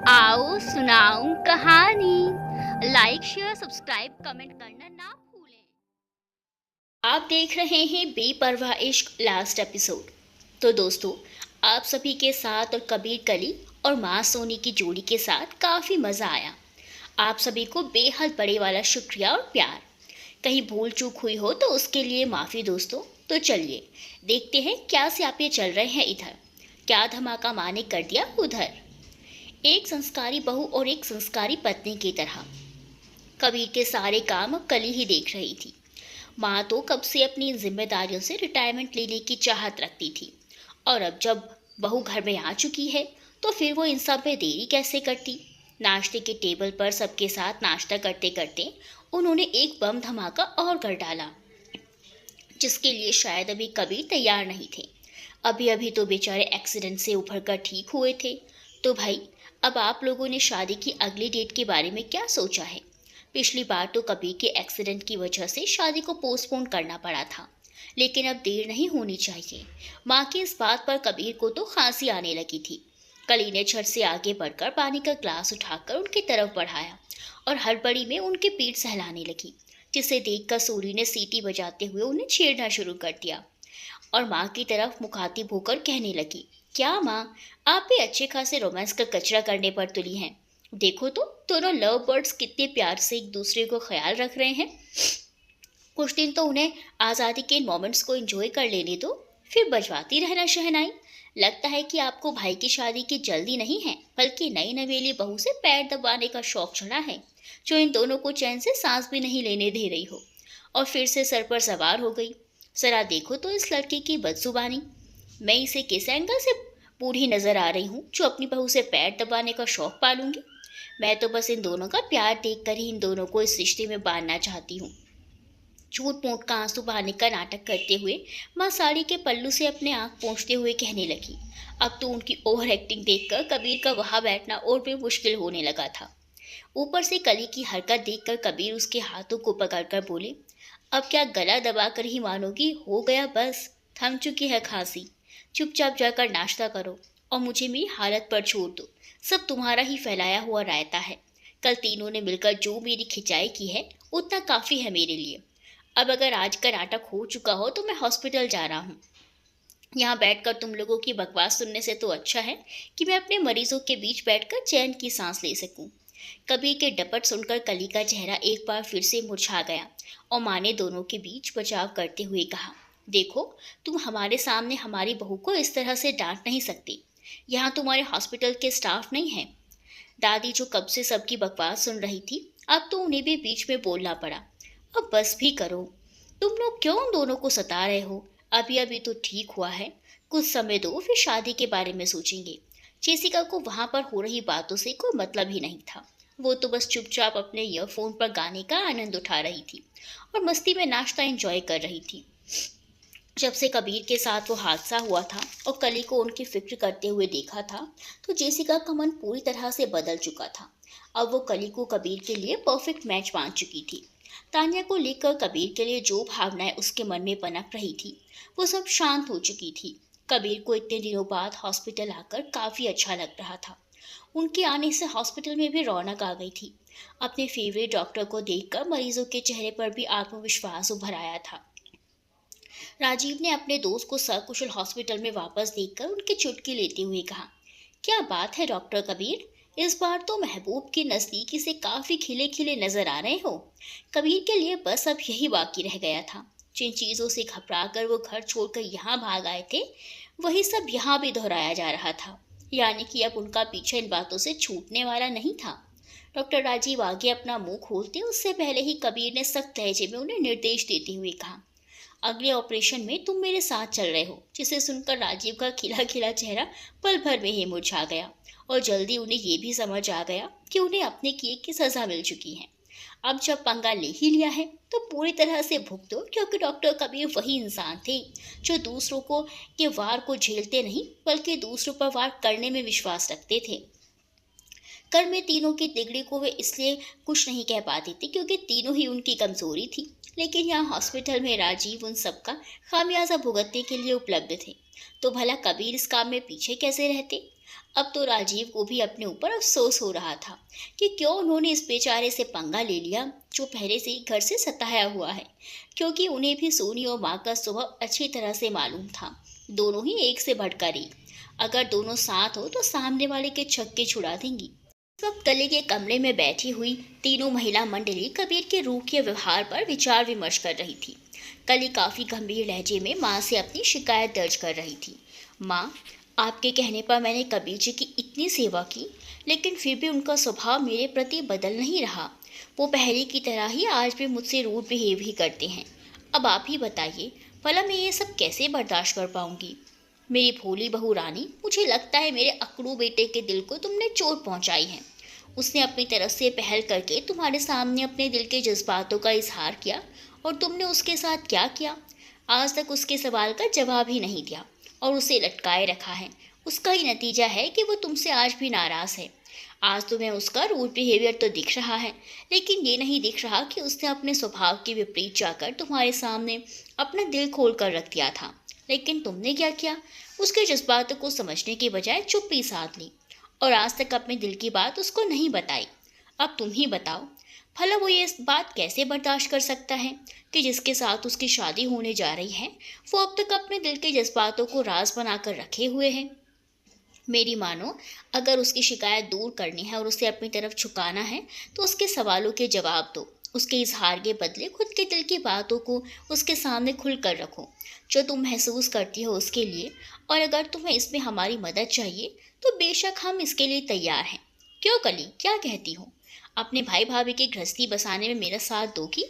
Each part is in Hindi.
आओ सुनाऊं कहानी। लाइक शेयर सब्सक्राइब कमेंट करना ना भूलें। आप देख रहे हैं बेपरवाह इश्क लास्ट एपिसोड। तो दोस्तों, आप सभी के साथ और कबीर कली और माँ सोनी की जोड़ी के साथ काफ़ी मज़ा आया। आप सभी को बेहद बड़े वाला शुक्रिया और प्यार। कहीं भूल चूक हुई हो तो उसके लिए माफ़ी दोस्तों। तो चलिए देखते हैं क्या से आप ये चल रहे हैं इधर, क्या धमाका माँ ने कर दिया उधर। एक संस्कारी बहू और एक संस्कारी पत्नी की तरह कबीर के सारे काम अब कली ही देख रही थी। माँ तो कब से अपनी जिम्मेदारियों से रिटायरमेंट लेने की चाहत रखती थी, और अब जब बहू घर में आ चुकी है तो फिर वो इन सब में देरी कैसे करती। नाश्ते के टेबल पर सबके साथ नाश्ता करते करते उन्होंने एक बम धमाका और कर डाला, जिसके लिए शायद अभी कबीर तैयार नहीं थे। अभी अभी तो बेचारे एक्सीडेंट से उभर कर ठीक हुए थे। तो भाई, अब आप लोगों ने शादी की अगली डेट के बारे में क्या सोचा है? पिछली बार तो कबीर के एक्सीडेंट की वजह से शादी को पोस्टपोन करना पड़ा था, लेकिन अब देर नहीं होनी चाहिए। माँ की इस बात पर कबीर को तो खांसी आने लगी थी। कली ने झट से आगे बढ़कर पानी का ग्लास उठाकर उनकी तरफ बढ़ाया और हड़बड़ी में उनकी पीठ सहलाने लगी, जिसे देखकर सूरी ने सीटी बजाते हुए उन्हें छेड़ना शुरू कर दिया और माँ की तरफ मुखातिब होकर कहने लगी, क्या माँ, आप भी अच्छे खासे रोमांस का कचरा करने पर तुली हैं। देखो तो दोनों लव बर्ड्स कितने प्यार से एक दूसरे को ख्याल रख रहे हैं। कुछ दिन तो उन्हें आज़ादी के इन मोमेंट्स को एंजॉय कर लेने दो, फिर बजवाती रहना शहनाई। लगता है कि आपको भाई की शादी की जल्दी नहीं है, बल्कि नई नवेली बहू से पैर दबाने का शौक चढ़ा है, जो इन दोनों को चैन से सांस भी नहीं लेने दे रही हो और फिर से सर पर सवार हो गई। जरा देखो तो इस लड़के की बदजुबानी। मैं इसे किस एंगल से बूढ़ी नजर आ रही हूँ जो अपनी बहू से पैर दबाने का शौक पालूंगी। मैं तो बस इन दोनों का प्यार देखकर ही इन दोनों को इस रिश्ते में बांधना चाहती हूँ। झूठ मूठ का आंसू बहाने का नाटक करते हुए माँ साड़ी के पल्लू से अपने आंख पोंछते हुए कहने लगी। अब तो उनकी ओवर एक्टिंग देखकर कबीर का वहां बैठना और भी मुश्किल होने लगा था। ऊपर से कली की हरकत देखकर कबीर उसके हाथों को पकड़कर बोले, अब क्या गला दबाकर ही मानोगी? हो गया बस, थम चुकी है खांसी। चुपचाप जाकर नाश्ता करो और मुझे मेरी हालत पर छोड़ दो। सब तुम्हारा ही फैलाया हुआ रायता है। कल तीनों ने मिलकर जो मेरी खिंचाई की है उतना काफ़ी है मेरे लिए। अब अगर आज का नाटक हो चुका हो तो मैं हॉस्पिटल जा रहा हूँ। यहाँ बैठकर तुम लोगों की बकवास सुनने से तो अच्छा है कि मैं अपने मरीजों के बीच बैठकर चैन की सांस ले सकूं। कबीर के डपट सुनकर कली का चेहरा एक बार फिर से मुरझा गया और माँ ने दोनों के बीच बचाव करते हुए कहा, देखो, तुम हमारे सामने हमारी बहू को इस तरह से डांट नहीं सकती। यहाँ तुम्हारे हॉस्पिटल के स्टाफ नहीं है। दादी जो कब से सबकी बकवास सुन रही थी, अब तो उन्हें भी बीच में बोलना पड़ा। अब बस भी करो। तुम लोग क्यों उन दोनों को सता रहे हो? अभी अभी तो ठीक हुआ है, कुछ समय दो, फिर शादी के बारे में सोचेंगे। जेसिका को वहां पर हो रही बातों से कोई मतलब ही नहीं था। वो तो बस चुपचाप अपने ईयरफोन पर गाने का आनंद उठा रही थी और मस्ती में नाश्ता एंजॉय कर रही थी। जब से कबीर के साथ वो हादसा हुआ था और कली को उनकी फिक्र करते हुए देखा था, तो जेसिका का मन पूरी तरह से बदल चुका था। अब वो कली को कबीर के लिए परफेक्ट मैच मान चुकी थी। तान्या को लेकर कबीर के लिए जो भावनाएं उसके मन में पनप रही थी, वो सब शांत हो चुकी थी। कबीर को इतने दिनों बाद हॉस्पिटल आकर काफ़ी अच्छा लग रहा था। उनके आने से हॉस्पिटल में भी रौनक आ गई थी। अपने फेवरेट डॉक्टर को देखकर मरीजों के चेहरे पर भी आत्मविश्वास उभर आया था। राजीव ने अपने दोस्त को सकुशल हॉस्पिटल में वापस देखकर उनकी चुटकी लेते हुए कहा, क्या बात है डॉक्टर कबीर, इस बार तो महबूब के नज़दीकी से काफ़ी खिले खिले नजर आ रहे हो। कबीर के लिए बस अब यही बाकी रह गया था। जिन चीज़ों से घबरा कर वो घर छोड़कर यहाँ भाग आए थे, वही सब यहाँ भी दोहराया जा रहा था। यानी कि अब उनका पीछा इन बातों से छूटने वाला नहीं था। डॉक्टर राजीव आगे अपना मुंह खोलते उससे पहले ही कबीर ने सख्त लहजे में उन्हें निर्देश देते हुए कहा, अगले ऑपरेशन में तुम मेरे साथ चल रहे हो। जिसे सुनकर राजीव का खिला खिला चेहरा पल भर में ही मुरझा गया और जल्दी उन्हें ये भी समझ आ गया कि उन्हें अपने किए की सजा मिल चुकी है। अब जब पंगा ले ही लिया है तो पूरी तरह से भुगतो, क्योंकि डॉक्टर कबीर वही इंसान थे जो दूसरों को के वार को झेलते नहीं बल्कि दूसरों पर वार करने में विश्वास रखते थे। कर में तीनों की तिगड़ी को वे इसलिए कुछ नहीं कह पाती थी क्योंकि तीनों ही उनकी कमजोरी थी। लेकिन यहाँ हॉस्पिटल में राजीव उन सबका खामियाजा भुगतने के लिए उपलब्ध थे। तो भला कबीर इस काम में पीछे कैसे रहते? अब तो राजीव को भी अपने ऊपर अफसोस हो रहा था कि क्यों उन्होंने इस बेचारे से पंगा ले लिया जो पहले से ही घर से सताया हुआ है, क्योंकि उन्हें भी सोनी और माँ का स्वभाव अच्छी तरह से मालूम था। दोनों ही एक से बढ़कर एक, अगर दोनों साथ हो तो सामने वाले के छक्के छुड़ा देंगी। इस वक्त कली के कमरे में बैठी हुई तीनों महिला मंडली कबीर के रूखे व्यवहार पर विचार विमर्श कर रही थी। कली काफी गंभीर लहजे में माँ से अपनी शिकायत दर्ज कर रही थी। माँ, आपके कहने पर मैंने कबीर जी की इतनी सेवा की, लेकिन फिर भी उनका स्वभाव मेरे प्रति बदल नहीं रहा। वो पहले की तरह ही आज भी मुझसे रूड बिहेव ही करते हैं। अब आप ही बताइए, भला मैं ये सब कैसे बर्दाश्त कर पाऊंगी? मेरी भोली बहू रानी, मुझे लगता है मेरे अकड़ू बेटे के दिल को तुमने चोट पहुंचाई है। उसने अपनी तरफ से पहल करके तुम्हारे सामने अपने दिल के जज्बातों का इजहार किया, और तुमने उसके साथ क्या किया? आज तक उसके सवाल का जवाब ही नहीं दिया और उसे लटकाए रखा है। उसका ही नतीजा है कि वो तुमसे आज भी नाराज है। आज तुम्हें उसका रूड बिहेवियर तो दिख रहा है, लेकिन ये नहीं दिख रहा कि उसने अपने स्वभाव के विपरीत जाकर तुम्हारे सामने अपना दिल खोल कर रख दिया था। लेकिन तुमने क्या किया? उसके जज्बातों को समझने के बजाय चुप्पी साध ली और आज तक अपने दिल की बात उसको नहीं बताई। अब तुम ही बताओ, भला वो ये बात कैसे बर्दाश्त कर सकता है कि जिसके साथ उसकी शादी होने जा रही है वो अब तक अपने दिल के जज्बातों को राज बनाकर रखे हुए है। मेरी मानो, अगर उसकी शिकायत दूर करनी है और उसे अपनी तरफ झुकाना है तो उसके सवालों के जवाब दो। उसके इजहार के बदले खुद के दिल की बातों को उसके सामने खुल कर रखो, जो तुम महसूस करती हो उसके लिए। और अगर तुम्हें इसमें हमारी मदद चाहिए तो बेशक हम इसके लिए तैयार हैं। क्यों कली, क्या कहती हो? अपने भाई भाभी की गृहस्थी बसाने में मेरा साथ दोगी?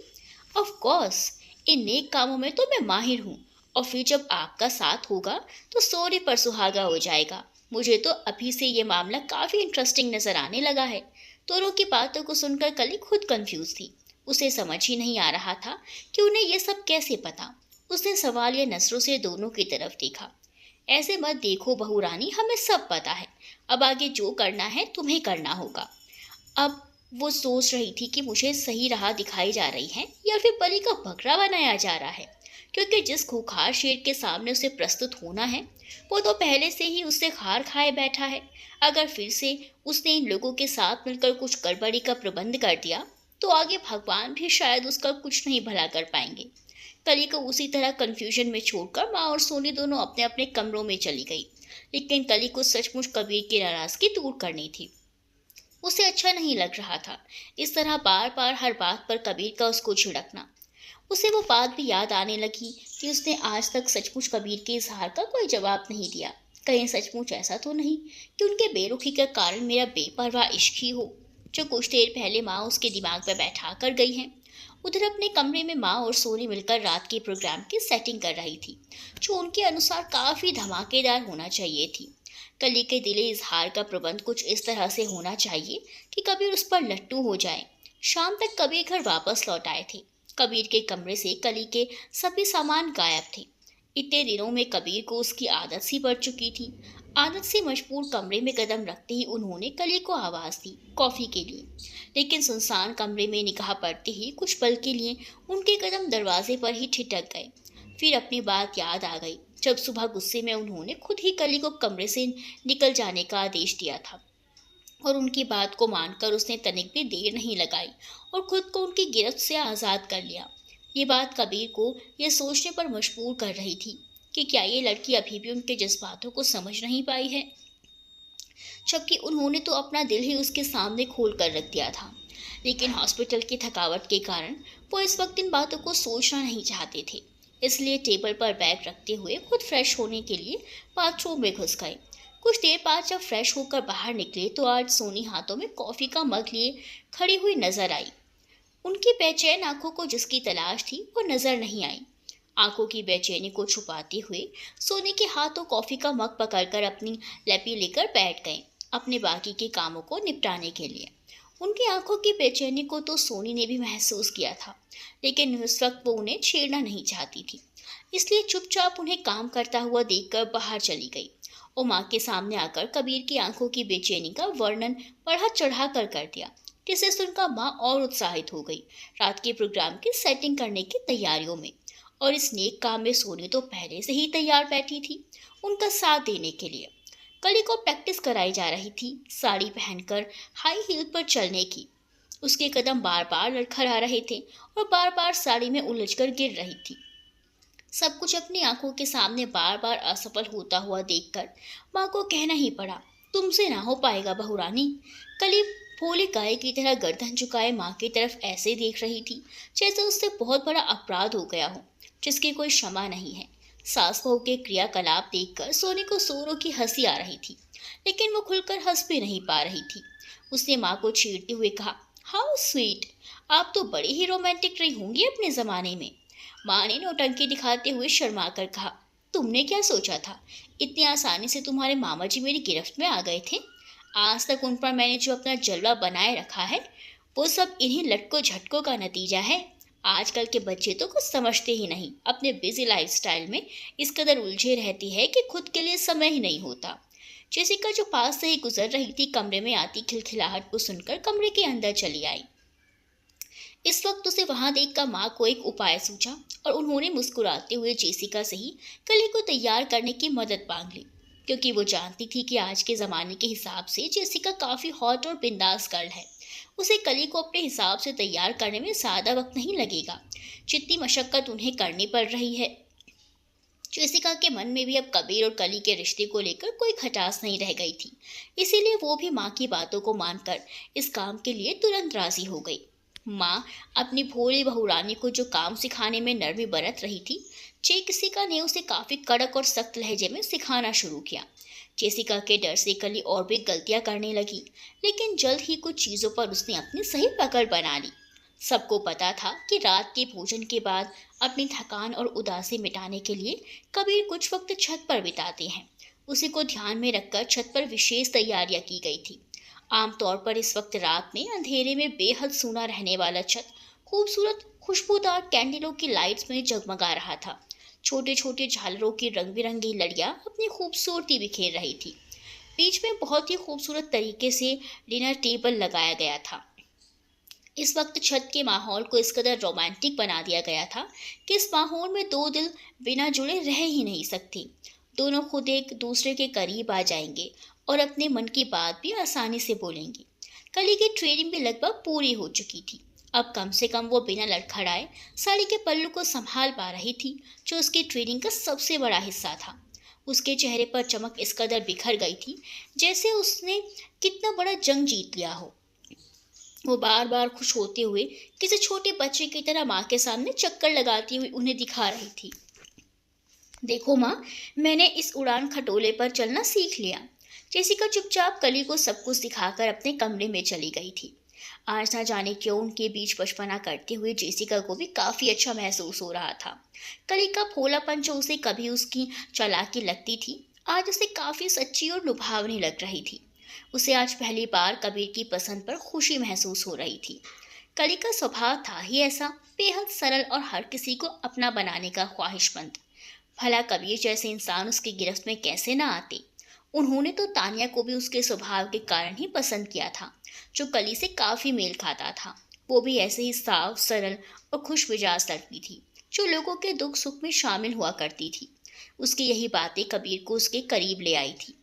ऑफ कोर्स, इन नेक कामों में तो मैं माहिर हूँ। और फिर जब आपका साथ होगा तो सोने पर सुहागा हो जाएगा। मुझे तो अभी से ये मामला काफी इंटरेस्टिंग नजर आने लगा है। दोनों की बातों को सुनकर कली खुद कंफ्यूज थी। उसे समझ ही नहीं आ रहा था कि उन्हें ये सब कैसे पता। उसने सवाल या नजरों से दोनों की तरफ देखा। ऐसे मत देखो बहू रानी, हमें सब पता है। अब आगे जो करना है तुम्हें करना होगा। अब वो सोच रही थी कि मुझे सही राह दिखाई जा रही है या फिर बलि का बकरा बनाया जा रहा है, क्योंकि जिस खूंखार शेर के सामने उसे प्रस्तुत होना है वो तो पहले से ही उससे खार खाए बैठा है। अगर फिर से उसने इन लोगों के साथ मिलकर कुछ गड़बड़ी का प्रबंध कर दिया तो आगे भगवान भी शायद उसका कुछ नहीं भला कर पाएंगे। कली को उसी तरह कंफ्यूजन में छोड़कर माँ और सोनी दोनों अपने अपने कमरों में चली गई। लेकिन कली को सचमुच कबीर की नाराजगी दूर करनी थी। उसे अच्छा नहीं लग रहा था इस तरह बार बार हर बात पर कबीर का उसको झिड़कना। उसे वो बात भी याद आने लगी कि उसने आज तक सचमुच कबीर के इजहार का कोई जवाब नहीं दिया। कहीं सचमुच ऐसा तो नहीं कि उनके बेरुखी के कारण मेरा बेपरवाह इश्क ही हो, जो कुछ देर पहले माँ उसके दिमाग पर बैठा कर गई हैं। उधर अपने कमरे में माँ और सोनी मिलकर रात के प्रोग्राम की सेटिंग कर रही थी, जो उनके अनुसार काफी धमाकेदार होना चाहिए थी। कली के दिले इजहार का प्रबंध कुछ इस तरह से होना चाहिए कि कबीर उस पर लट्टू हो जाए। शाम तक कबीर घर वापस लौट आए थे। कबीर के कमरे से कली के सभी सामान गायब थे। इतने दिनों में कबीर को उसकी आदत सी पड़ चुकी थी। आदत से मजबूर कमरे में कदम रखते ही उन्होंने कली को आवाज दी कॉफी के लिए। लेकिन सुनसान कमरे में निगाह पड़ते ही कुछ पल के लिए उनके कदम दरवाजे पर ही ठिठक गए। फिर अपनी बात याद आ गई जब सुबह गुस्से में उन्होंने खुद ही कली को कमरे से निकल जाने का आदेश दिया था, और उनकी बात को मानकर उसने तनिक भी देर नहीं लगाई और खुद को उनकी गिरफ्त से आज़ाद कर लिया। ये बात कबीर को यह सोचने पर मजबूर कर रही थी कि क्या ये लड़की अभी भी उनके जज्बातों को समझ नहीं पाई है, जबकि उन्होंने तो अपना दिल ही उसके सामने खोल कर रख दिया था। लेकिन हॉस्पिटल की थकावट के कारण वो इस वक्त इन बातों को सोचना नहीं चाहते थे। इसलिए टेबल पर बैग रखते हुए खुद फ्रेश होने के लिए बाथरूम में घुस गए। कुछ देर बाद जब फ्रेश होकर बाहर निकले तो आज सोनी हाथों में कॉफी का मग लिए खड़ी हुई नजर आई। उनकी बेचैन आंखों को जिसकी तलाश थी वो नजर नहीं आई। आंखों की बेचैनी को छुपाते हुए सोनी के हाथों कॉफी का मग पकड़कर अपनी लैपी लेकर बैठ गए अपने बाकी के कामों को निपटाने के लिए। उनकी आंखों की बेचैनी को तो सोनी ने भी महसूस किया था, लेकिन उस वक्त वो उन्हें छेड़ना नहीं चाहती थी। इसलिए चुपचाप उन्हें काम करता हुआ देखकर बाहर चली गई और माँ के सामने आकर कबीर की आंखों की बेचैनी का वर्णन बढ़ा चढ़ा कर दिया, जिसे सुनकर माँ और उत्साहित हो गई रात के प्रोग्राम की सेटिंग करने की तैयारियों में। और इस नेक काम में सोनी तो पहले से ही तैयार बैठी थी उनका साथ देने के लिए। कली को प्रैक्टिस कराई जा रही थी साड़ी पहनकर हाई हील पर चलने की। उसके कदम बार बार लड़खड़ा रहे थे और बार बार साड़ी में उलझकर गिर रही थी। सब कुछ अपनी आंखों के सामने बार बार असफल होता हुआ देखकर माँ को कहना ही पड़ा, तुमसे ना हो पाएगा बहुरानी। कली भोले गाय की तरह गर्दन झुकाए माँ की तरफ ऐसे देख रही थी जैसे उससे बहुत बड़ा अपराध हो गया हो जिसकी कोई क्षमा नहीं है। सास बहू के क्रियाकलाप देखकर सोनी को जोरों की हंसी आ रही थी, लेकिन वो खुलकर हंस भी नहीं पा रही थी। उसने माँ को छेड़ते हुए कहा, हाउ स्वीट, आप तो बड़ी ही रोमांटिक रही होंगी अपने जमाने में। माँ ने नौटंकी दिखाते हुए शर्मा कर कहा, तुमने क्या सोचा था इतनी आसानी से तुम्हारे मामा जी मेरी गिरफ्त में आ गए थे? आज तक उन पर मैंने जो अपना जलवा बनाए रखा है वो सब इन्हीं लटकों झटकों का नतीजा है। आजकल के बच्चे तो कुछ समझते ही नहीं, अपने बिजी लाइफस्टाइल में इस कदर उलझे रहती है कि खुद के लिए समय ही नहीं होता। जेसिका जो पास से ही गुजर रही थी कमरे में आती खिलखिलाहट को सुनकर कमरे के अंदर चली आई। इस वक्त उसे वहां देखकर माँ को एक उपाय सूझा और उन्होंने मुस्कुराते हुए जेसिका से ही कली को तैयार करने की मदद मांग ली, क्योंकि वो जानती थी कि आज के ज़माने के हिसाब से जेसिका काफ़ी हॉट और बिंदास गर्ल है। उसे कली को अपने हिसाब से तैयार करने में ज़्यादा वक्त नहीं लगेगा जितनी मशक्क़त उन्हें करनी पड़ रही है। जेसिका के मन में भी अब कबीर और कली के रिश्ते को लेकर कोई खटास नहीं रह गई थी, इसीलिए वो भी माँ की बातों को मानकर इस काम के लिए तुरंत राजी हो गई। माँ अपनी भोली बहुरानी को जो काम सिखाने में नरमी बरत रही थी, जेसिका ने उसे काफ़ी कड़क और सख्त लहजे में सिखाना शुरू किया। जेसिका के डर से कली और भी गलतियां करने लगी, लेकिन जल्द ही कुछ चीज़ों पर उसने अपनी सही पकड़ बना ली। सबको पता था कि रात के भोजन के बाद अपनी थकान और उदासी मिटाने के लिए कबीर कुछ वक्त छत पर बिताते हैं। उसी को ध्यान में रखकर छत पर विशेष तैयारियां की गई थी। आमतौर पर इस वक्त रात में अंधेरे में बेहद सूना रहने वाला छत खूबसूरत खुशबूदार कैंडलों की लाइट्स में जगमगा रहा था। छोटे छोटे झालरों की रंग बिरंगी लड़ियां अपनी खूबसूरती बिखेर रही थी। बीच में बहुत ही खूबसूरत तरीके से डिनर टेबल लगाया गया था। इस वक्त छत के माहौल को इस कदर रोमांटिक बना दिया गया था कि इस माहौल में दो दिल बिना जुड़े रह ही नहीं सकते। दोनों खुद एक दूसरे के करीब आ जाएंगे और अपने मन की बात भी आसानी से बोलेंगे। कली की ट्रेनिंग भी लगभग पूरी हो चुकी थी। अब कम से कम वो बिना लड़खड़ाए साड़ी के पल्लू को संभाल पा रही थी, जो उसकी ट्रेनिंग का सबसे बड़ा हिस्सा था। उसके चेहरे पर चमक इस कदर बिखर गई थी जैसे उसने कितना बड़ा जंग जीत लिया हो। वो बार बार खुश होते हुए किसी छोटे बच्चे की तरह माँ के सामने चक्कर लगाती हुई उन्हें दिखा रही थी। देखो माँ, मैंने इस उड़ान खटोले पर चलना सीख लिया। जेसिका चुपचाप कली को सब कुछ दिखाकर अपने कमरे में चली गई थी। आज ना जाने क्यों उनके बीच बचपना करते हुए जेसिका को भी काफ़ी अच्छा महसूस हो रहा था। कली का भोलापन जो उसे कभी उसकी चालाकी लगती थी, आज उसे काफ़ी सच्ची और लुभावनी लग रही थी। उसे आज पहली बार कबीर की पसंद पर खुशी महसूस हो रही थी। कली का स्वभाव था ही ऐसा, बेहद सरल और हर किसी को अपना बनाने का ख्वाहिशमंद। भला कबीर जैसे इंसान उसकी गिरफ्त में कैसे ना आते। उन्होंने तो तानिया को भी उसके स्वभाव के कारण ही पसंद किया था, जो कली से काफ़ी मेल खाता था। वो भी ऐसे ही साफ, सरल और खुश मिजाज लड़की थी, जो लोगों के दुख सुख में शामिल हुआ करती थी। उसकी यही बातें कबीर को उसके करीब ले आई थी।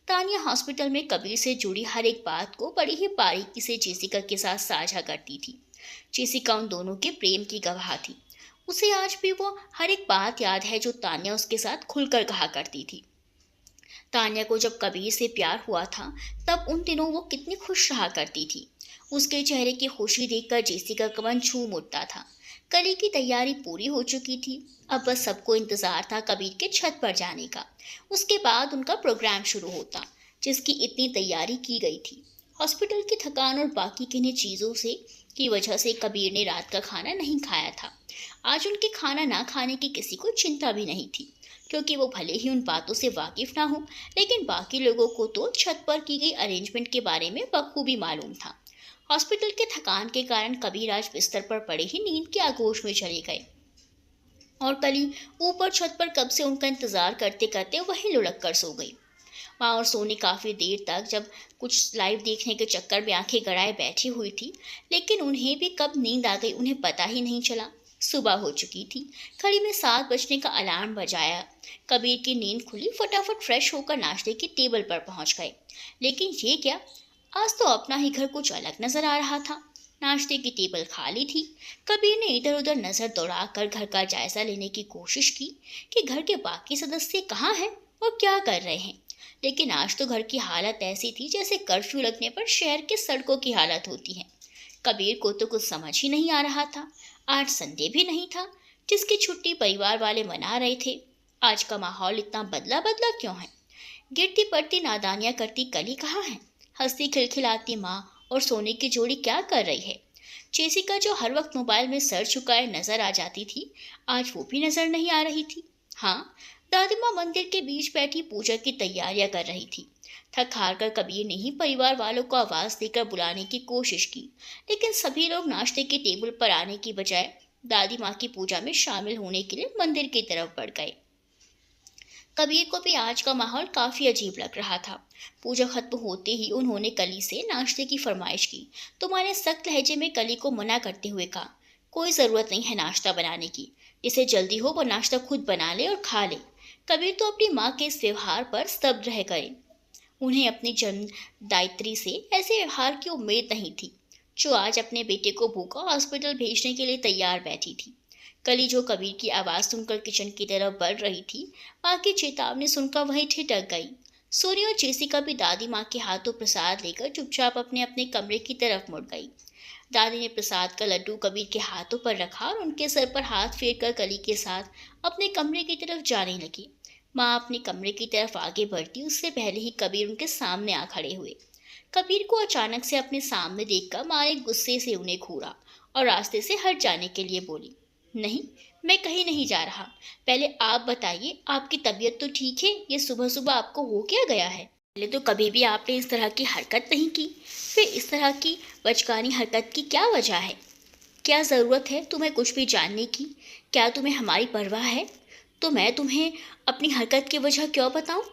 तानिया हॉस्पिटल में कबीर से जुड़ी हर एक बात को बड़ी ही बारीकी से जेसिका के साथ साझा करती थी। जेसिका उन दोनों के प्रेम की गवाह थी। उसे आज भी वो हर एक बात याद है जो तानिया उसके साथ खुलकर कहा करती थी। तानिया को जब कबीर से प्यार हुआ था, तब उन दिनों वो कितनी खुश रहा करती थी। उसके चेहरे की खुशी देखकर जेसिका का मन झूम उठता था। कली की तैयारी पूरी हो चुकी थी। अब बस सबको इंतजार था कबीर के छत पर जाने का। उसके बाद उनका प्रोग्राम शुरू होता, जिसकी इतनी तैयारी की गई थी। हॉस्पिटल की थकान और बाकी किन्हीं चीज़ों से की वजह से कबीर ने रात का खाना नहीं खाया था। आज उनके खाना ना खाने की किसी को चिंता भी नहीं थी, क्योंकि वो भले ही उन बातों से वाकिफ ना हो, लेकिन बाकी लोगों को तो छत पर की गई अरेंजमेंट के बारे में बखूबी मालूम था। हॉस्पिटल के थकान के कारण कबीर आज बिस्तर पर पड़े ही नींद के आगोश में चले गए और कली ऊपर छत पर कब से उनका इंतजार करते करते वहीं लुढ़क कर सो गई। माँ और सोनी काफ़ी देर तक जब कुछ लाइव देखने के चक्कर में आंखें गड़ाए बैठी हुई थी, लेकिन उन्हें भी कब नींद आ गई उन्हें पता ही नहीं चला। सुबह हो चुकी थी। घड़ी में 7 बजने का अलार्म बजाया। कबीर की नींद खुली, फटाफट फ्रेश होकर नाश्ते की टेबल पर पहुंच गए। लेकिन ये क्या, आज तो अपना ही घर कुछ अलग नजर आ रहा था। नाश्ते की टेबल खाली थी। कबीर ने इधर उधर नजर दौड़ाकर घर का जायजा लेने की कोशिश की कि घर के बाकी सदस्य कहाँ हैं और क्या कर रहे हैं। लेकिन आज तो घर की हालत ऐसी थी जैसे कर्फ्यू लगने पर शहर के सड़कों की हालत होती है। कबीर को तो कुछ समझ ही नहीं आ रहा था। आज संडे भी नहीं था, जिसकी छुट्टी परिवार वाले मना रहे थे। आज का माहौल इतना बदला बदला क्यों है? गिरती पड़ती नादानियां करती कली कहाँ है? हंसती खिलखिलाती माँ और सोने की जोड़ी क्या कर रही है? जेसिका जो हर वक्त मोबाइल में सर झुकाए नजर आ जाती थी, आज वो भी नजर नहीं आ रही थी। हाँ, दादी माँ मंदिर के बीच बैठी पूजा की तैयारियां कर रही थी। थक हार कर कबीर ने ही परिवार वालों को आवाज देकर बुलाने की कोशिश की, लेकिन सभी लोग नाश्ते की टेबल पर आने की बजाय दादी माँ की पूजा में शामिल होने के लिए मंदिर की तरफ बढ़ गए। कबीर को भी आज का माहौल काफी अजीब लग रहा था। पूजा खत्म होते ही उन्होंने कली से नाश्ते की फरमाइश की, तो माँ ने सख्त लहजे में कली को मना करते हुए कहा, कोई जरूरत नहीं है नाश्ता बनाने की, जिसे जल्दी हो वो नाश्ता खुद बना ले और खा ले। कबीर तो अपनी माँ के इस व्यवहार पर स्तब्ध रह गए। उन्हें अपनी जन्मदायित्री से ऐसे व्यवहार की उम्मीद नहीं थी, जो आज अपने बेटे को भूखा हॉस्पिटल भेजने के लिए तैयार बैठी थी। कली जो कबीर की आवाज सुनकर किचन की तरफ बढ़ रही थी, माँ की चेतावनी सुनकर वहीं ठिठक गई। सोनी और जेसिका भी दादी माँ के हाथों प्रसाद लेकर चुपचाप अपने अपने कमरे की तरफ मुड़ गई। दादी ने प्रसाद का लड्डू कबीर के हाथों पर रखा और उनके सर पर हाथ फेर कर कली के साथ अपने कमरे की तरफ जाने लगी। माँ अपने कमरे की तरफ आगे बढ़ती उससे पहले ही कबीर उनके सामने आ खड़े हुए। कबीर को अचानक से अपने सामने देखकर माँ ने गुस्से से उन्हें घूरा और रास्ते से हट जाने के लिए बोली, नहीं, मैं कहीं नहीं जा रहा। पहले आप बताइए, आपकी तबीयत तो ठीक है? ये सुबह सुबह आपको हो क्या गया है? पहले तो कभी भी आपने इस तरह की हरकत नहीं की, फिर इस तरह की बचकानी हरकत की क्या वजह है? क्या ज़रूरत है तुम्हें कुछ भी जानने की? क्या तुम्हें हमारी परवाह है? तो मैं तुम्हें अपनी हरकत की वजह क्यों बताऊं?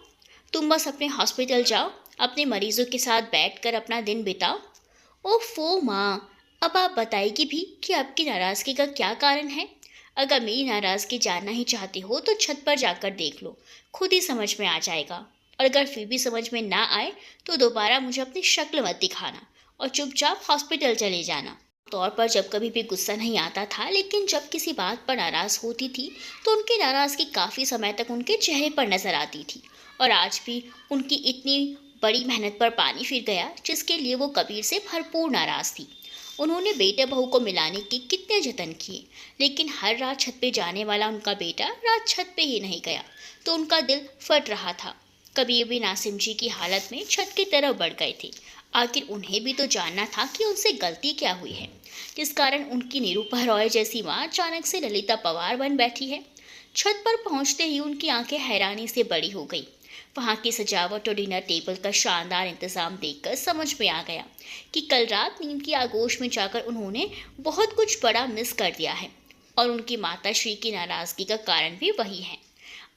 तुम बस अपने हॉस्पिटल जाओ, अपने मरीजों के साथ बैठकर अपना दिन बिताओ। ओफो माँ, अब आप बताएगी भी कि आपकी नाराज़गी का क्या कारण है? अगर मेरी नाराज़गी जानना ही चाहते हो तो छत पर जाकर देख लो, खुद ही समझ में आ जाएगा। और अगर फिर भी समझ में ना आए तो दोबारा मुझे अपनी शक्ल मत दिखाना और चुपचाप हॉस्पिटल चले जाना। तौर पर जब कभी भी गुस्सा नहीं आता था, लेकिन जब किसी बात पर नाराज़ होती थी तो उनकी नाराज़गी काफ़ी समय तक उनके चेहरे पर नजर आती थी। और आज भी उनकी इतनी बड़ी मेहनत पर पानी फिर गया, जिसके लिए वो कबीर से भरपूर नाराज़ थी। उन्होंने बेटे बहू को मिलाने के कितने जतन किए, लेकिन हर रात छत पे जाने वाला उनका बेटा रात छत पे ही नहीं गया, तो उनका दिल फट रहा था। कबीर भी नासिम जी की हालत में छत की तरफ बढ़ गए थे। आखिर उन्हें भी तो जानना था कि उनसे गलती क्या हुई है, जिस कारण उनकी निरूपा रॉय जैसी माँ अचानक से ललिता पवार बन बैठी है। छत पर पहुंचते ही उनकी आंखें हैरानी से बड़ी हो गई। वहाँ की सजावट और डिनर टेबल का शानदार इंतजाम देखकर समझ में आ गया कि कल रात नींद की आगोश में जाकर उन्होंने बहुत कुछ बड़ा मिस कर दिया है। और उनकी माता श्री की नाराज़गी का कारण भी वही है।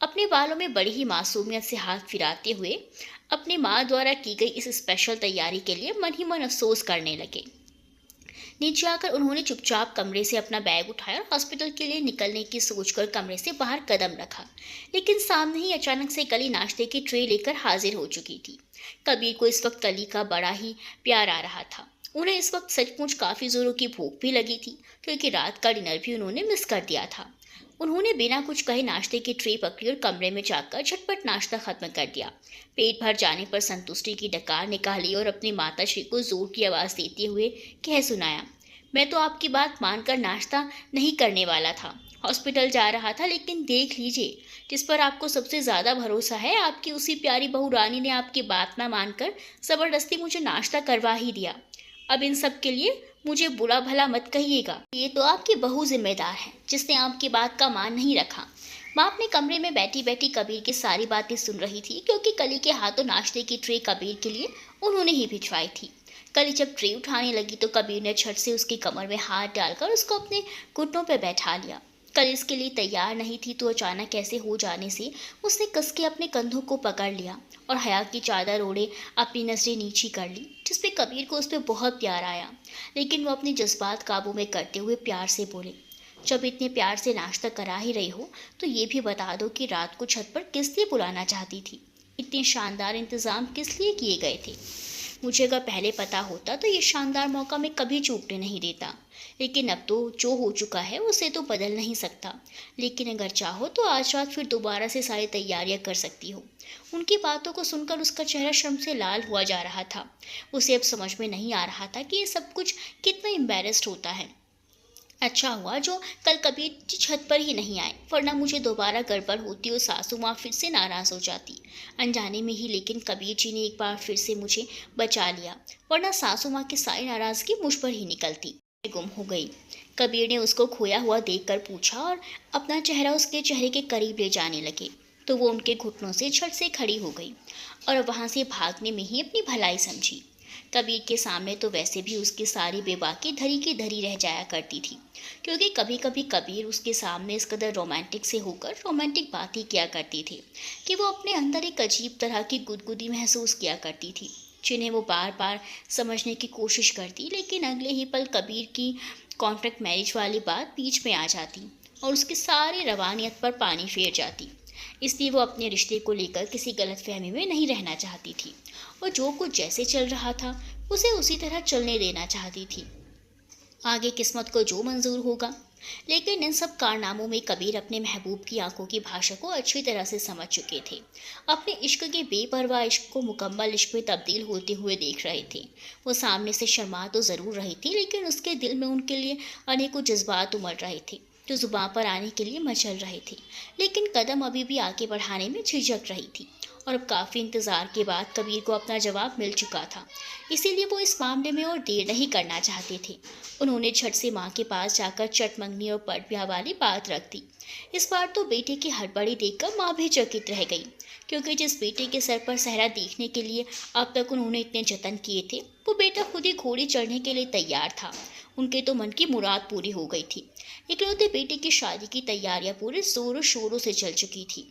अपने बालों में बड़ी ही मासूमियत से हाथ फिराते हुए अपनी माँ द्वारा की गई इस स्पेशल तैयारी के लिए मन ही मन अफसोस करने लगे। नीचे आकर उन्होंने चुपचाप कमरे से अपना बैग उठाया और हॉस्पिटल के लिए निकलने की सोचकर कमरे से बाहर कदम रखा, लेकिन सामने ही अचानक से कली नाश्ते की ट्रे लेकर हाजिर हो चुकी थी। कबीर को इस वक्त कली का बड़ा ही प्यार आ रहा था। उन्हें इस वक्त सचमुच काफ़ी जोरों की भूख भी लगी थी, क्योंकि रात का डिनर भी उन्होंने मिस कर दिया था। उन्होंने बिना कुछ कहे नाश्ते की ट्रे पकड़ी और कमरे में जाकर झटपट नाश्ता खत्म कर दिया। पेट भर जाने पर संतुष्टि की डकार निकाली और अपनी माताश्री को जोर की आवाज़ देते हुए कह सुनाया, मैं तो आपकी बात मानकर नाश्ता नहीं करने वाला था, हॉस्पिटल जा रहा था, लेकिन देख लीजिए, जिस पर आपको सबसे ज़्यादा भरोसा है, आपकी उसी प्यारी बहू रानी ने आपकी बात ना मानकर ज़बरदस्ती मुझे नाश्ता करवा ही दिया। अब इन सब के लिए मुझे बुरा भला मत कहिएगा, ये तो आपकी बहू जिम्मेदार है जिसने आपकी बात का मान नहीं रखा। माँ अपने कमरे में बैठी बैठी कबीर की सारी बातें सुन रही थी, क्योंकि कली के हाथों नाश्ते की ट्रे कबीर के लिए उन्होंने ही भिजवाई थी। कली जब ट्रे उठाने लगी तो कबीर ने झट से उसकी कमर में हाथ डालकर उसको अपने घुटनों पर बैठा लिया। कली इसके लिए तैयार नहीं थी, तो अचानक ऐसे हो जाने से उसने कस के अपने कंधों को पकड़ लिया और हया की चादर ओढ़े अपनी नजरें नीची कर ली, जिसपे कबीर को उस पर बहुत प्यार आया। लेकिन वो अपने जज्बात काबू में करते हुए प्यार से बोले, जब इतने प्यार से नाश्ता करा ही रही हो तो ये भी बता दो कि रात को छत पर किस लिए बुलाना चाहती थी। इतने शानदार इंतजाम किस लिए किए गए थे। मुझे अगर पहले पता होता तो ये शानदार मौका मैं कभी चूकने नहीं देता। लेकिन अब तो जो हो चुका है उसे तो बदल नहीं सकता। लेकिन अगर चाहो तो आज रात फिर दोबारा से सारी तैयारियां कर सकती हो। उनकी बातों को सुनकर उसका चेहरा शर्म से लाल हुआ जा रहा था। उसे अब समझ में नहीं आ रहा था कि ये सब कुछ कितना एम्बेरस्ड होता है। अच्छा हुआ जो कल कबीर जी छत पर ही नहीं आए, वरना मुझे दोबारा गड़बड़ होती और सासू माँ फिर से नाराज़ हो जाती। अनजाने में ही लेकिन कबीर जी ने एक बार फिर से मुझे बचा लिया, वरना सासू माँ की सारी नाराज़गी मुझ पर ही निकलती। मैं गुम हो गई। कबीर ने उसको खोया हुआ देखकर पूछा और अपना चेहरा उसके चेहरे के करीब ले जाने लगे। तो वो उनके घुटनों से झट से खड़ी हो गई और वहाँ से भागने में ही अपनी भलाई समझी। कबीर के सामने तो वैसे भी उसकी सारी बेबाकी धरी की धरी रह जाया करती थी, क्योंकि कभी कभी कबीर उसके सामने इस कदर रोमांटिक से होकर रोमांटिक बात ही किया करती थी कि वो अपने अंदर एक अजीब तरह की गुदगुदी महसूस किया करती थी, जिन्हें वो बार बार समझने की कोशिश करती। लेकिन अगले ही पल कबीर की कॉन्ट्रैक्ट मैरिज वाली बात बीच में आ जाती और उसकी सारी रवानियत पर पानी फेर जाती। इसलिए वो अपने रिश्ते को लेकर किसी गलतफहमी में नहीं रहना चाहती थी और जो कुछ जैसे चल रहा था उसे उसी तरह चलने देना चाहती थी, आगे किस्मत को जो मंजूर होगा। लेकिन इन सब कारनामों में कबीर अपने महबूब की आंखों की भाषा को अच्छी तरह से समझ चुके थे। अपने इश्क के बेपरवाह इश्क को मुकम्मल इश्क में तब्दील होते हुए देख रहे थे। वो सामने से शर्मा तो ज़रूर रही थी, लेकिन उसके दिल में उनके लिए अनेकों जज्बात उमड़ रहे थे जो जुबां पर आने के लिए मचल रहे थे। लेकिन कदम अभी भी आगे बढ़ाने में झिझक रही थी और अब काफ़ी इंतज़ार के बाद कबीर को अपना जवाब मिल चुका था। इसीलिए वो इस मामले में और देर नहीं करना चाहते थे। उन्होंने झट से माँ के पास जाकर चट मंगनी और पट ब्याह वाली बात रख दी। इस बार तो बेटे की हड़बड़ी देखकर माँ भी चकित रह गई, क्योंकि जिस बेटे के सर पर सहरा देखने के लिए अब तक उन्होंने इतने जतन किए थे, वो बेटा खुद ही घोड़ी चढ़ने के लिए तैयार था। उनके तो मन की मुराद पूरी हो गई थी। इकलौते बेटे की शादी की तैयारियां पूरे जोरों शोरों से चल चुकी थी।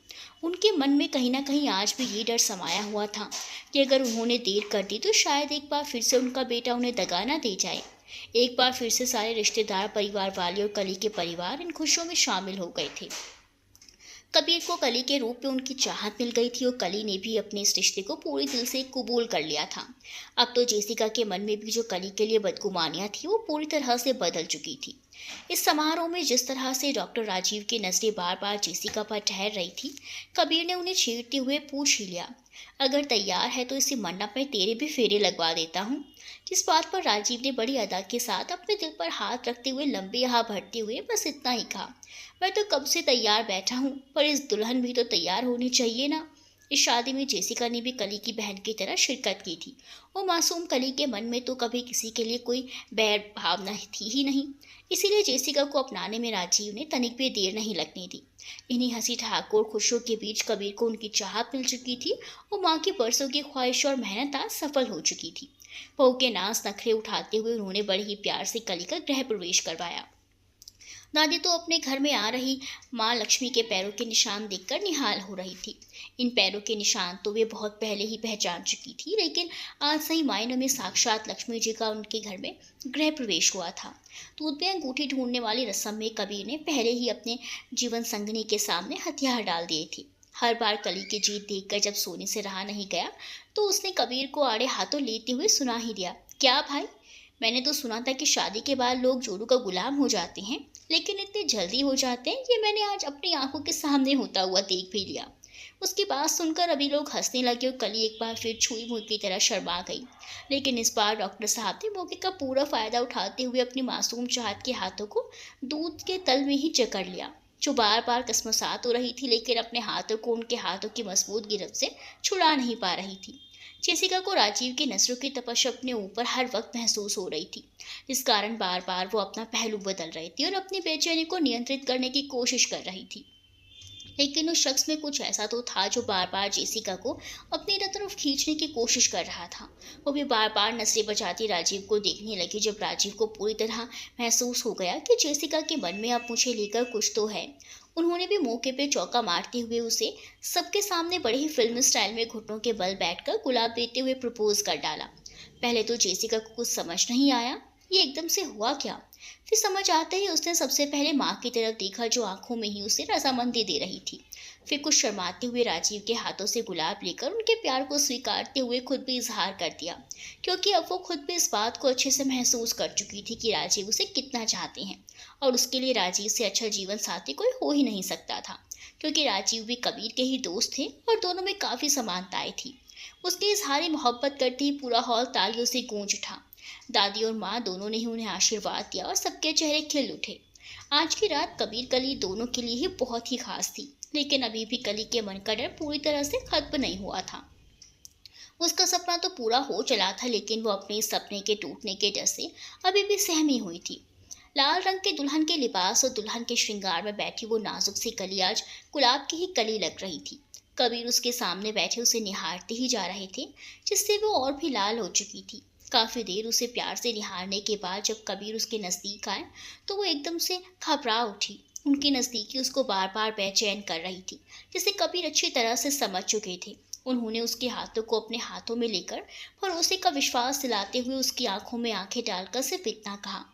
उनके मन में कहीं ना कहीं आज भी ये डर समाया हुआ था कि अगर उन्होंने देर कर दी तो शायद एक बार फिर से उनका बेटा उन्हें दगा ना दे जाए। एक बार फिर से सारे रिश्तेदार, परिवार वाले और कली के परिवार इन खुशियों में शामिल हो गए थे। कबीर को कली के रूप में उनकी चाहत मिल गई थी और कली ने भी अपने इस रिश्ते को पूरी दिल से कबूल कर लिया था। अब तो जेसिका के मन में भी जो कली के लिए बदगुमानियां थी वो पूरी तरह से बदल चुकी थी। इस समारोह में जिस तरह से डॉक्टर राजीव की नजरें बार बार जेसिका पर ठहर रही थी, कबीर ने उन्हें छेड़ते हुए पूछ ही लिया, अगर तैयार है तो इसी मंडप में तेरे भी फेरे लगवा देता हूँ। जिस बात पर राजीव ने बड़ी अदा के साथ अपने दिल पर हाथ रखते हुए लंबे हाथ भरते हुए बस इतना ही कहा, मैं तो कब से तैयार बैठा हूँ, पर इस दुल्हन भी तो तैयार होनी चाहिए ना। इस शादी में जेसिका ने भी कली की बहन की तरह शिरकत की थी। वो मासूम कली के मन में तो कभी किसी के लिए कोई बैर भावना थी ही नहीं। इसीलिए जेसिका को अपनाने में राजीव ने तनिक भी देर नहीं लगने दी। इन्हीं हंसी ठहाकों और खुशियों के बीच कबीर को उनकी चाहत मिल चुकी थी और माँ की बरसों की ख्वाहिश और मेहनत आज सफल हो चुकी थी। बहू के नाज नखरे उठाते हुए उन्होंने बड़े ही प्यार से कली का गृह प्रवेश करवाया। दादी तो अपने घर में आ रही माँ लक्ष्मी के पैरों के निशान देखकर निहाल हो रही थी। इन पैरों के निशान तो वे बहुत पहले ही पहचान चुकी थी, लेकिन आज सही मायनों में साक्षात लक्ष्मी जी का उनके घर में गृह प्रवेश हुआ था। दूध में अंगूठी ढूंढने वाली रस्म में कबीर ने पहले ही अपने जीवन संगनी के सामने हथियार डाल दिए थे। हर बार कली की जीत देखकर जब सोने से रहा नहीं गया तो उसने कबीर को आड़े हाथों लेते हुए सुना ही दिया, क्या भाई, मैंने तो सुना था कि शादी के बाद लोग जोड़ों का गुलाम हो जाते हैं, लेकिन इतने जल्दी हो जाते हैं ये मैंने आज अपनी आंखों के सामने होता हुआ देख भी लिया। उसकी बात सुनकर अभी लोग हंसने लगे और कली एक बार फिर छुई मुई की तरह शर्मा गई। लेकिन इस बार डॉक्टर साहब ने मौके का पूरा फायदा उठाते हुए अपनी मासूम चाहत के हाथों को दूध के तल में ही जकड़ लिया, जो बार बार कसमसात हो रही थी, लेकिन अपने हाथों को उनके हाथों की मजबूत गिरफ्त से छुड़ा नहीं पा रही थी। जेसिका को राजीव की नजरों की तपश अपने ऊपर हर वक्त महसूस हो रही थी, जिस कारण बार बार वो अपना पहलू बदल रही थी और अपनी बेचैनी को नियंत्रित करने की कोशिश कर रही थी। लेकिन उस शख्स में कुछ ऐसा तो था जो बार बार जेसिका को अपनी तरफ खींचने की कोशिश कर रहा था। वो भी बार बार नजरें बचाती राजीव को देखने लगी। जब राजीव को पूरी तरह महसूस हो गया कि जेसिका के मन में अब मुझे लेकर कुछ तो है, उन्होंने भी मौके पे चौका मारते हुए उसे सबके सामने बड़े ही फिल्म स्टाइल में घुटनों के बल बैठकर गुलाब देते हुए प्रपोज कर डाला। पहले तो जेसिका को कुछ समझ नहीं आया, ये एकदम से हुआ क्या? फिर समझ आते ही उसने सबसे पहले माँ की तरफ देखा, जो आंखों में ही उसे रजामंदी दे रही थी। फिर कुछ शर्माते हुए राजीव के हाथों से गुलाब लेकर उनके प्यार को स्वीकारते हुए खुद भी इजहार कर दिया, क्योंकि अब वो खुद भी इस बात को अच्छे से महसूस कर चुकी थी कि राजीव उसे कितना चाहते हैं, और उसके लिए राजीव से अच्छा जीवन साथी कोई हो ही नहीं सकता था, क्योंकि राजीव भी कबीर के ही दोस्त थे और दोनों में काफ़ी समानताएं थी। उसकी इजहारी मोहब्बत करते ही पूरा हॉल तालियों से गूंज उठा। दादी और माँ दोनों ने ही उन्हें आशीर्वाद दिया और सबके चेहरे खिल उठे। आज की रात कबीर कली दोनों के लिए ही बहुत ही खास थी, लेकिन अभी भी कली के मन का डर पूरी तरह से खत्म नहीं हुआ था। उसका सपना तो पूरा हो चला था, लेकिन वो अपने इस सपने के टूटने के डर से अभी भी सहमी हुई थी। लाल रंग के दुल्हन के लिबास और दुल्हन के श्रृंगार में बैठी वो नाजुक सी कली आज गुलाब की ही कली लग रही थी। कबीर उसके सामने बैठे उसे निहारते ही जा रहे थे, जिससे वो और भी लाल हो चुकी थी। काफी देर उसे प्यार से निहारने के बाद जब कबीर उसके नजदीक आए तो वो एकदम से घबरा उठी। उनकी नजदीकी उसको बार बार बेचैन कर रही थी, जिसे कबीर अच्छी तरह से समझ चुके थे। उन्होंने उसके हाथों को अपने हाथों में लेकर भरोसे का विश्वास दिलाते हुए उसकी आंखों में आंखें डालकर सिर्फ इतना कहा,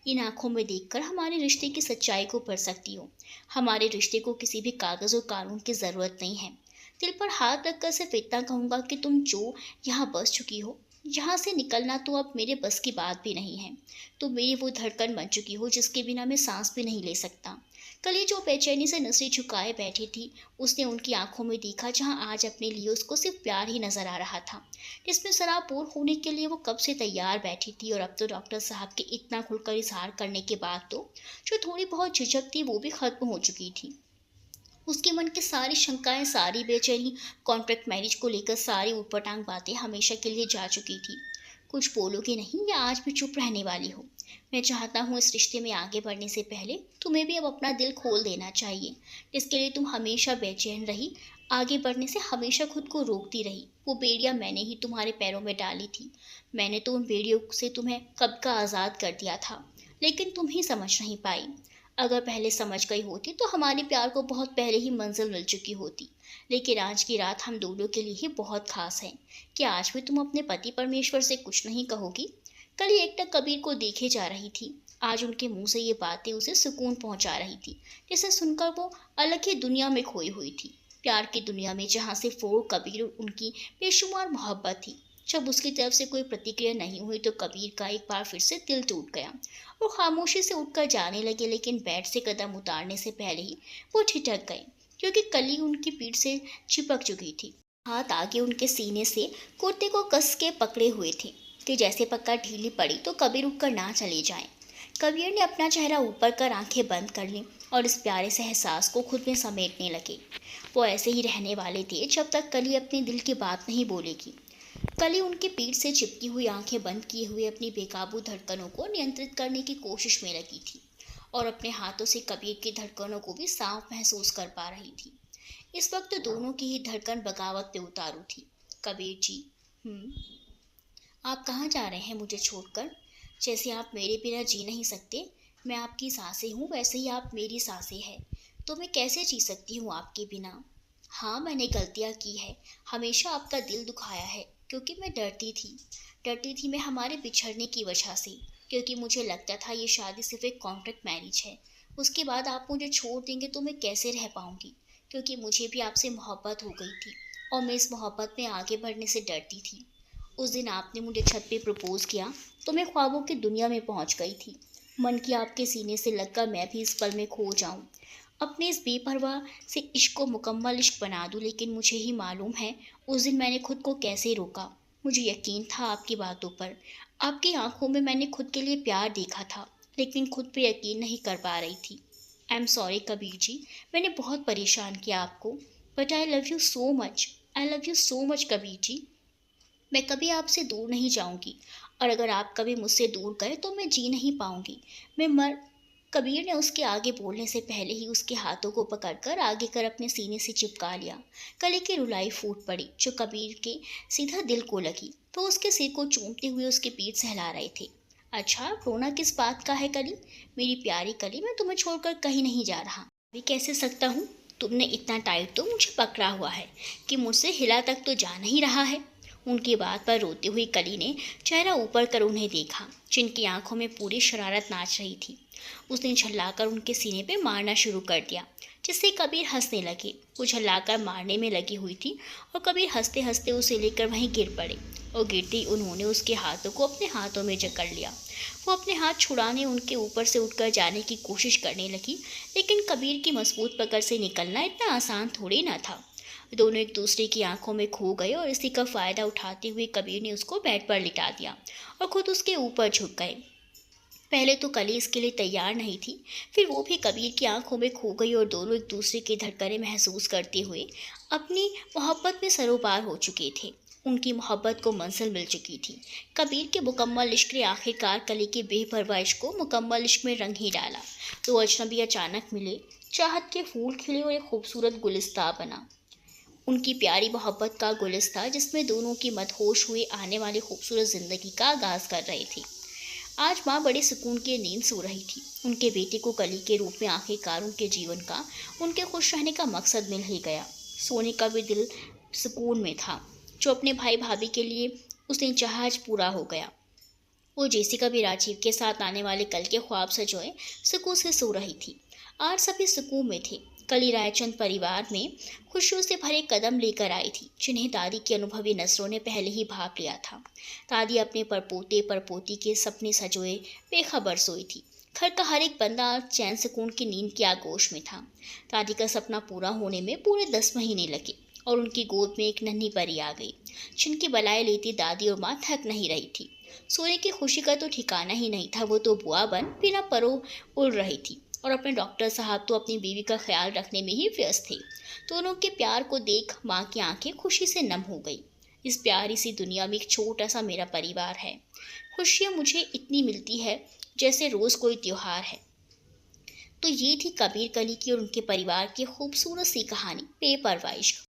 इन आंखों में देखकर हमारे रिश्ते की सच्चाई को पढ़ सकती हो। हमारे रिश्ते को किसी भी कागज और कानून की जरूरत नहीं है। दिल पर हाथ रखकर सिर्फ इतना कहूंगा कि तुम जो यहाँ बस चुकी हो, यहाँ से निकलना तो अब मेरे बस की बात भी नहीं है। तुम मेरी वो धड़कन बन चुकी हो जिसके बिना मैं सांस भी नहीं ले सकता। कली जो बेचैनी से नसें झुकाए बैठी थी, उसने उनकी आंखों में देखा जहां आज अपने लिए उसको सिर्फ प्यार ही नजर आ रहा था, जिसमें सराबोर होने के लिए वो कब से तैयार बैठी थी। और अब तो डॉक्टर साहब के इतना खुलकर इजहार करने के बाद तो जो थोड़ी बहुत झिझक थी वो भी खत्म हो चुकी थी। उसके मन की सारी शंकाएं, सारी बेचैनी, कॉन्ट्रैक्ट मैरिज को लेकर सारी ऊटपटांग बातें हमेशा के लिए जा चुकी थी। कुछ बोलोगे नहीं या आज भी चुप रहने वाली हो? मैं चाहता हूँ इस रिश्ते में आगे बढ़ने से पहले तुम्हें भी अब अपना दिल खोल देना चाहिए, जिसके लिए तुम हमेशा बेचैन रही, आगे बढ़ने से हमेशा खुद को रोकती रही। वो बेड़ियां मैंने ही तुम्हारे पैरों में डाली थी। मैंने तो उन बेड़ियों से तुम्हें कब का आज़ाद कर दिया था, लेकिन तुम ही समझ नहीं पाई। अगर पहले समझ गई होती तो हमारे प्यार को बहुत पहले ही मंजिल मिल चुकी होती। लेकिन आज की रात हम दोनों के लिए ही बहुत खास है। क्या आज भी तुम अपने पति परमेश्वर से कुछ नहीं कहोगी? कल ही एकटक कबीर को देखे जा रही थी। आज उनके मुंह से ये बातें उसे सुकून पहुंचा रही थी, जिसे सुनकर वो अलग ही दुनिया में खोई हुई थी। प्यार की दुनिया में, जहाँ से फोर कबीर उनकी बेशुमार मोहब्बत थी। जब उसकी तरफ से कोई प्रतिक्रिया नहीं हुई तो कबीर का एक बार फिर से दिल टूट गया। वो खामोशी से उठकर जाने लगे, लेकिन बेड से कदम उतारने से पहले ही वो ठिठक गए, क्योंकि कली उनकी पीठ से चिपक चुकी थी। हाथ आगे उनके सीने से कुर्ते को कस के पकड़े हुए थे कि जैसे पक्का ढीली पड़ी तो कबीर उठकर ना चले जाएं। कबीर ने अपना चेहरा ऊपर कर आंखें बंद कर लीं और इस प्यारे से एहसास को खुद में समेटने लगे। वो ऐसे ही रहने वाले थे जब तक कली अपने दिल की बात नहीं बोलेगी। कली उनकी पीठ से चिपकी हुई आंखें बंद किए हुए अपनी बेकाबू धड़कनों को नियंत्रित करने की कोशिश में लगी थी, और अपने हाथों से कबीर की धड़कनों को भी साफ महसूस कर पा रही थी। इस वक्त दोनों की ही धड़कन बगावत पे उतारू थी। कबीर जी, आप कहाँ जा रहे हैं मुझे छोड़कर? जैसे आप मेरे बिना जी नहीं सकते, मैं आपकी सांसें हूँ, वैसे ही आप मेरी सांसें हैं। तो मैं कैसे जी सकती हूँ आपके बिना? हाँ, मैंने गलतियाँ की है, हमेशा आपका दिल दुखाया है, क्योंकि मैं डरती थी मैं हमारे बिछड़ने की वजह से, क्योंकि मुझे लगता था ये शादी सिर्फ एक कॉन्ट्रैक्ट मैरिज है। उसके बाद आप मुझे छोड़ देंगे तो मैं कैसे रह पाऊँगी, क्योंकि मुझे भी आपसे मोहब्बत हो गई थी और मैं इस मोहब्बत में आगे बढ़ने से डरती थी। उस दिन आपने मुझे छत पे प्रपोज किया तो मैं ख्वाबों की दुनिया में पहुंच गई थी। मन की आपके सीने से लगकर मैं भी इस पल में खो जाऊं, अपने इस बेपरवाह से इश्क को मुकम्मल इश्क बना दूं। लेकिन मुझे ही मालूम है उस दिन मैंने खुद को कैसे रोका। मुझे यकीन था आपकी बातों पर, आपकी आंखों में मैंने खुद के लिए प्यार देखा था, लेकिन खुद पे यकीन नहीं कर पा रही थी। I am sorry Kabir ji, मैंने बहुत परेशान किया आपको, but I love you so much. I love you so much Kabir ji. मैं कभी आपसे दूर नहीं जाऊंगी, और अगर आप कभी मुझसे दूर गए तो मैं जी नहीं पाऊंगी, मैं मर। कबीर ने उसके आगे बोलने से पहले ही उसके हाथों को पकड़कर आगे कर अपने सीने से चिपका लिया। कली की रुलाई फूट पड़ी, जो कबीर के सीधा दिल को लगी। तो उसके सिर को चूमते हुए उसकी पीठ सहला रहे थे। अच्छा, रोना किस बात का है कली? मेरी प्यारी कली, मैं तुम्हें छोड़कर कहीं नहीं जा रहा। अभी कैसे सकता हूँ? तुमने इतना टाइट तो मुझे पकड़ा हुआ है कि मुझसे हिला तक तो जा नहीं रहा है। उनकी बात पर रोती हुई कली ने चेहरा ऊपर कर उन्हें देखा, जिनकी आंखों में पूरी शरारत नाच रही थी। उसने झल्लाकर उनके सीने पे मारना शुरू कर दिया, जिससे कबीर हंसने लगे। वो झल्लाकर मारने में लगी हुई थी और कबीर हंसते हंसते उसे लेकर वहीं गिर पड़े और गिरते ही उन्होंने उसके हाथों को अपने हाथों में जकड़ लिया। वो अपने हाथ छुड़ाने उनके ऊपर से उठकर जाने की कोशिश करने लगी, लेकिन कबीर की मजबूत पकड़ से निकलना इतना आसान थोड़ी ना था। दोनों एक दूसरे की आंखों में खो गए और इसी का फायदा उठाते हुए कबीर ने उसको बेड पर लिटा दिया और खुद उसके ऊपर झुक गए। पहले तो कली इसके लिए तैयार नहीं थी, फिर वो भी कबीर की आंखों में खो गई और दोनों एक दूसरे की धड़कनें महसूस करते हुए अपनी मोहब्बत में सरोपार हो चुके थे। उनकी मोहब्बत को मंजिल मिल चुकी थी। कबीर के मुकम्मल इश्क ने आखिरकार कली के बेपरवाह इश्क को मुकम्मल इश्क में रंग ही डाला। तो अजनबी अचानक मिले, चाहत के फूल खिले और एक खूबसूरत गुलिस्तां बना। उनकी प्यारी मोहब्बत का गुलिस्तां जिसमें दोनों की मदहोश हुए आने वाली खूबसूरत ज़िंदगी का आगाज़ कर रही थी। आज माँ बड़े सुकून की नींद सो रही थी। उनके बेटे को कली के रूप में आखिरकार उनके जीवन का, उनके खुश रहने का मकसद मिल ही गया। सोने का भी दिल सुकून में था। जो अपने भाई भाभी के लिए उसने चाहा आज पूरा हो गया। वो जेसिका भी राजीव के साथ आने वाले कल के ख्वाब सजोए सुकून से सो रही थी। आज सभी सुकून में थे। कली रायचंद परिवार में खुशियों से भरे कदम लेकर आई थी, जिन्हें दादी की अनुभवी नज़रों ने पहले ही भाप लिया था। दादी अपने परपोते परपोती के सपने सजोए बेखबर सोई थी। घर का हर एक बंदा आज चैन सुकून की नींद की आगोश में था। दादी का सपना पूरा होने में पूरे 10 महीने लगे और उनकी गोद में एक नन्ही परी आ गई, जिनकी बलाएं लेती दादी और माँ थक नहीं रही थी। सोने की खुशी का तो ठिकाना ही नहीं था। वो तो बुआ बन बिना परों उड़ रही थी और अपने डॉक्टर साहब तो अपनी बीवी का ख्याल रखने में ही व्यस्त थे। दोनों के प्यार को देख माँ की आंखें खुशी से नम हो गई। इस प्यारी सी दुनिया में एक छोटा सा मेरा परिवार है। खुशियाँ मुझे इतनी मिलती है जैसे रोज़ कोई त्योहार है। तो ये थी कबीर कली की और उनके परिवार की खूबसूरत सी कहानी बेपरवाह इश्क।